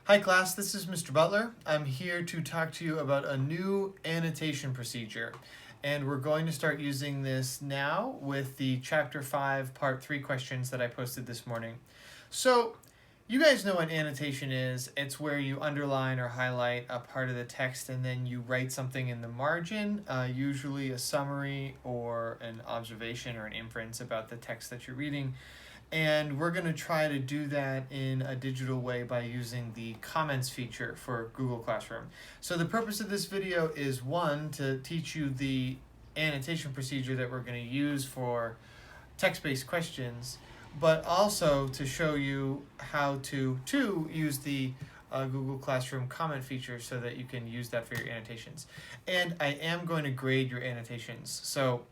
Hi class, this is Mr. Butler. I'm here to talk to you about a new annotation procedure. And we're going to start using this now with the Chapter 5, Part 3 questions that I posted this morning. So, you guys know what annotation is. It's where you underline or highlight a part of the text and then you write something in the margin, usually a summary or an observation or an inference about the text that you're reading. And we're going to try to do that in a digital way by using the comments feature for Google Classroom. So the purpose of this video is, one, to teach you the annotation procedure that we're going to use for text-based questions, but also to show you how to use the Google Classroom comment feature so that you can use that for your annotations. And I am going to grade your annotations. So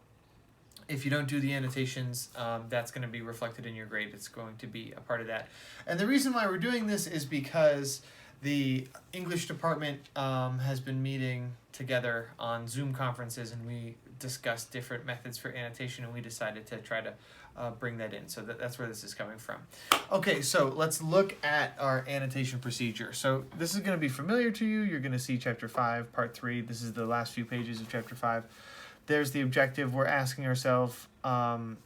if you don't do the annotations, that's going to be reflected in your grade. It's going to be a part of that. And the reason why we're doing this is because the English department has been meeting together on Zoom conferences, and we discussed different methods for annotation, and we decided to try to bring that in. So that's where this is coming from. Okay, so let's look at our annotation procedure. So this is going to be familiar to you. You're going to see Chapter 5, Part 3. This is the last few pages of Chapter 5. There's the objective. We're asking ourselves, how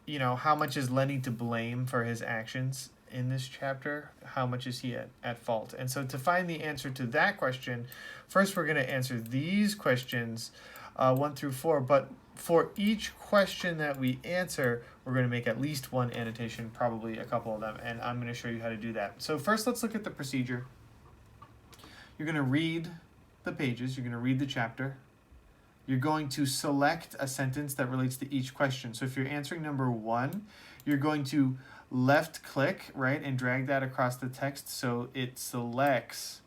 much is Lenny to blame for his actions in this chapter? How much is he at fault? And so to find the answer to that question, first we're going to answer these questions 1 through 4. But for each question that we answer, we're going to make at least one annotation, probably a couple of them. And I'm going to show you how to do that. So first, let's look at the procedure. You're going to read the pages. You're going to read the chapter. You're going to select a sentence that relates to each question. So if you're answering number 1, you're going to left click, right, and drag that across the text so it selects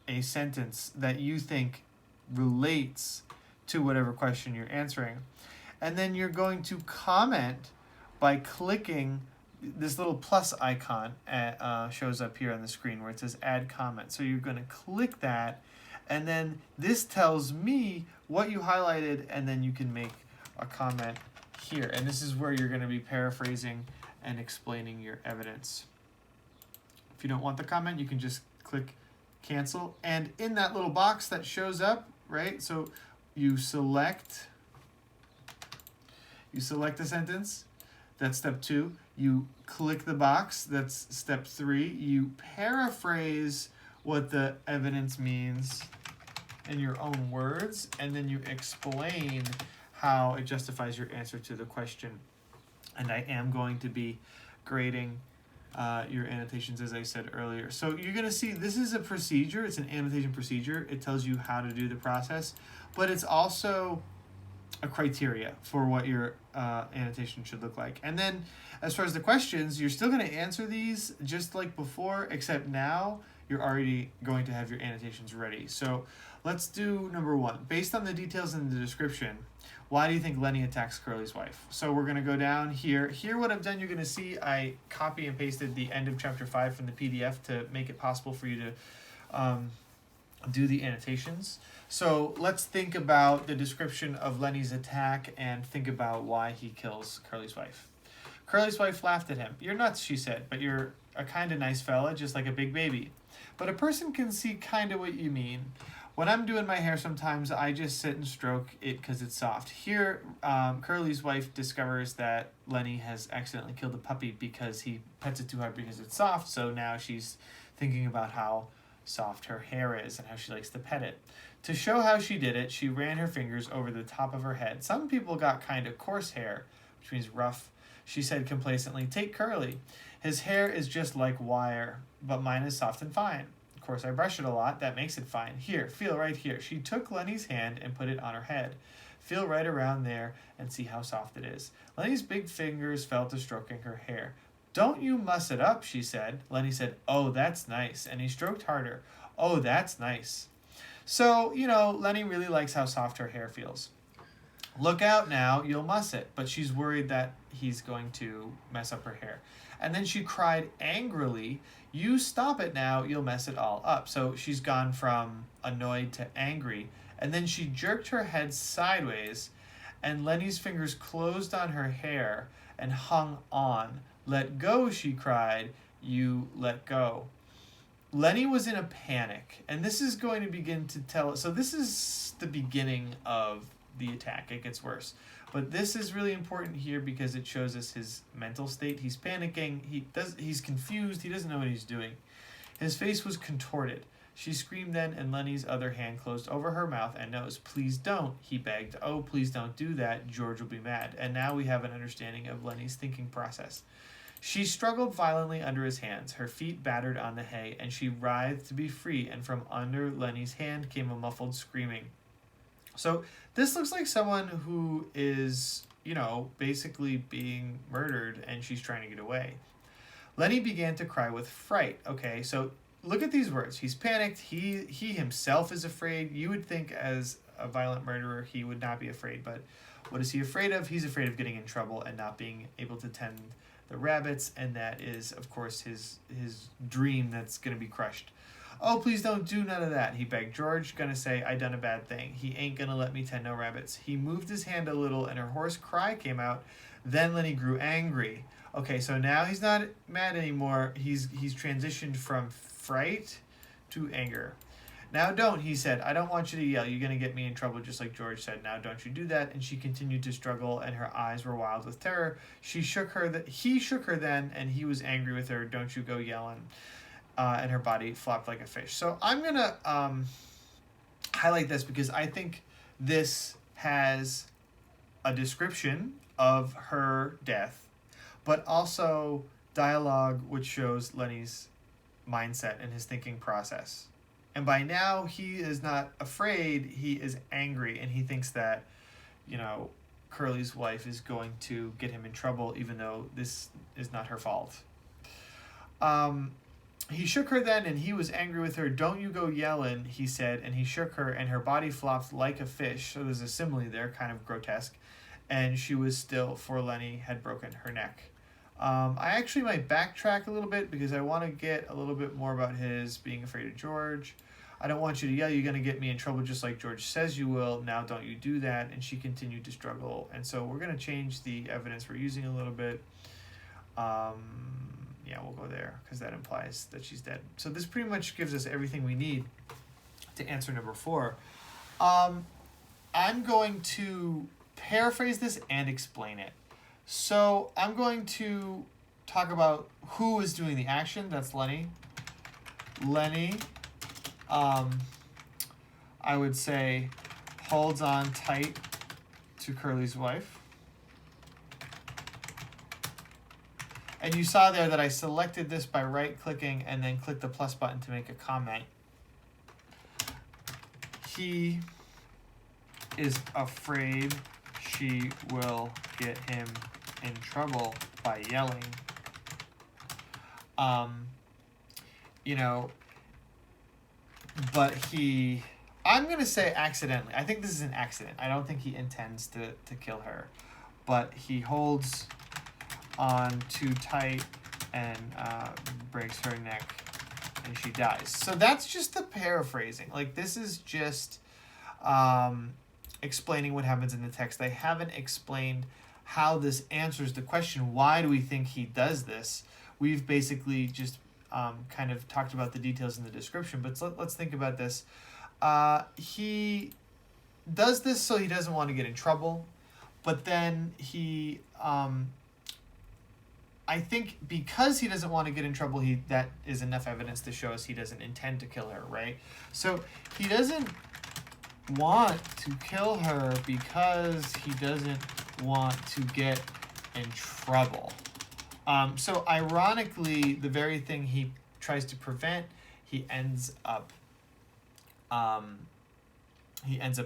a sentence that you think relates to whatever question you're answering. And then you're going to comment by clicking this little plus icon shows up here on the screen where it says add comment. So you're going to click that, and then this tells me what you highlighted, and then you can make a comment here. And this is where you're going to be paraphrasing and explaining your evidence. If you don't want the comment, you can just click cancel. And in that little box that shows up, right, so you select the sentence. That's step 2. You click the box. That's step 3. You paraphrase what the evidence means in your own words, and then you explain how it justifies your answer to the question. And I am going to be grading your annotations, as I said earlier. So you're going to see this is a procedure. It's an annotation procedure. It tells you how to do the process, but it's also a criteria for what your annotation should look like. And then as far as the questions, you're still going to answer these just like before, except now you're already going to have your annotations ready. So let's do number 1. Based on the details in the description, why do you think Lenny attacks Curly's wife? So we're going to go down here. Here what I've done, you're going to see I copy and pasted the end of Chapter 5 from the PDF to make it possible for you to do the annotations. So let's think about the description of Lenny's attack and think about why he kills Curly's wife. Curly's wife laughed at him. "You're nuts," she said, "but you're a kind of nice fella, just like a big baby. But a person can see kind of what you mean. When I'm doing my hair sometimes, I just sit and stroke it because it's soft." Here, Curly's wife discovers that Lenny has accidentally killed a puppy because he pets it too hard because it's soft, so now she's thinking about how soft her hair is and how she likes to pet it. To show how she did it, she ran her fingers over the top of her head. "Some people got kind of coarse hair," which means rough, she said complacently. "Take Curly. His hair is just like wire, but mine is soft and fine. Of course, I brush it a lot. That makes it fine. Here, feel right here." She took Lenny's hand and put it on her head. "Feel right around there and see how soft it is." Lenny's big fingers fell to stroking her hair. "Don't you muss it up," she said. Lenny said, "Oh, that's nice." And he stroked harder. "Oh, that's nice." So, Lenny really likes how soft her hair feels. "Look out now, you'll muss it." But she's worried that he's going to mess up her hair. And then she cried angrily, "You stop it now, you'll mess it all up." So she's gone from annoyed to angry. And then she jerked her head sideways, and Lenny's fingers closed on her hair and hung on. "Let go," she cried. "You let go." Lenny was in a panic, and this is going to begin to tell us. So this is the beginning of the attack. It gets worse. But this is really important here because it shows us his mental state. He's panicking. He's confused. He doesn't know what he's doing. His face was contorted. She screamed then, and Lenny's other hand closed over her mouth and nose. "Please don't," he begged. "Oh, please don't do that. George will be mad." And now we have an understanding of Lenny's thinking process. She struggled violently under his hands. Her feet battered on the hay, and she writhed to be free, and from under Lenny's hand came a muffled screaming. So this looks like someone who is, basically being murdered, and she's trying to get away. Lenny began to cry with fright. Okay, so look at these words. He's panicked. He himself is afraid. You would think as a violent murderer he would not be afraid, but what is he afraid of? He's afraid of getting in trouble and not being able to tend the rabbits, and that is, of course, his dream that's going to be crushed. "Oh, please don't do none of that," he begged. "George gonna say I done a bad thing. He ain't gonna let me tend no rabbits." He moved his hand a little, and her hoarse cry came out. Then Lenny grew angry. Okay, so now he's not mad anymore. He's transitioned from fright to anger. "Now don't," he said. "I don't want you to yell. You're going to get me in trouble just like George said. Now don't you do that." And she continued to struggle, and her eyes were wild with terror. He shook her then, and he was angry with her. "Don't you go yelling." And her body flopped like a fish. So I'm going to highlight this because I think this has a description of her death, but also dialogue which shows Lenny's mindset and his thinking process. And by now, he is not afraid, he is angry, and he thinks that, Curly's wife is going to get him in trouble, even though this is not her fault. He shook her then, and he was angry with her. "Don't you go yelling," he said, and he shook her, and her body flopped like a fish. So there's a simile there, kind of grotesque. And she was still, for Lenny had broken her neck. I actually might backtrack a little bit because I want to get a little bit more about his being afraid of George. "I don't want you to yell. You're going to get me in trouble just like George says you will. Now don't you do that." And she continued to struggle. And so we're going to change the evidence we're using a little bit. We'll go there because that implies that she's dead. So this pretty much gives us everything we need to answer number 4. I'm going to paraphrase this and explain it. So I'm going to talk about who is doing the action. That's Lenny. Lenny, I would say, holds on tight to Curly's wife. And you saw there that I selected this by right-clicking and then clicked the plus button to make a comment. He is afraid she will get him in trouble by yelling. But I'm going to say accidentally. I think this is an accident. I don't think he intends to kill her. But he holds on too tight and breaks her neck, and she dies. So that's just the paraphrasing. This is just explaining what happens in the text. They haven't explained how this answers the question, why do we think he does this? We've basically just kind of talked about the details in the description, but let's think about this. He does this so he doesn't want to get in trouble, but then he... I think because he doesn't want to get in trouble, that is enough evidence to show us he doesn't intend to kill her, right? So he doesn't want to kill her because he doesn't want to get in trouble. So ironically, the very thing he tries to prevent, he ends up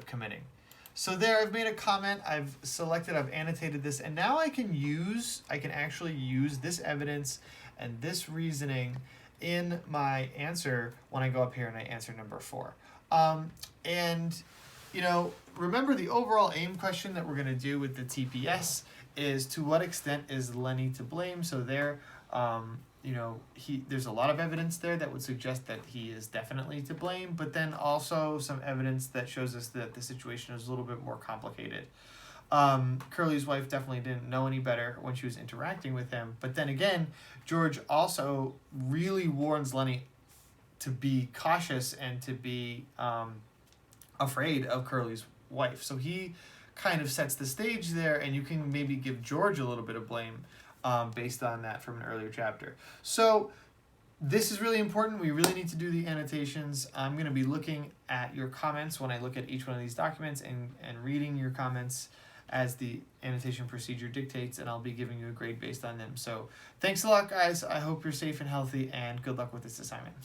committing. So there, I've made a comment, I've annotated this, and now I can actually use this evidence and this reasoning in my answer when I go up here and I answer number 4. Remember the overall aim question that we're going to do with the TPS is, to what extent is Lenny to blame? So there, there's a lot of evidence there that would suggest that he is definitely to blame, but then also some evidence that shows us that the situation is a little bit more complicated. Curly's wife definitely didn't know any better when she was interacting with him, but then again, George also really warns Lenny to be cautious and to be afraid of Curly's wife. So he kind of sets the stage there, and you can maybe give George a little bit of blame based on that from an earlier chapter. So this is really important. We really need to do the annotations. I'm going to be looking at your comments when I look at each one of these documents and reading your comments as the annotation procedure dictates, and I'll be giving you a grade based on them. So thanks a lot, guys. I hope you're safe and healthy, and good luck with this assignment.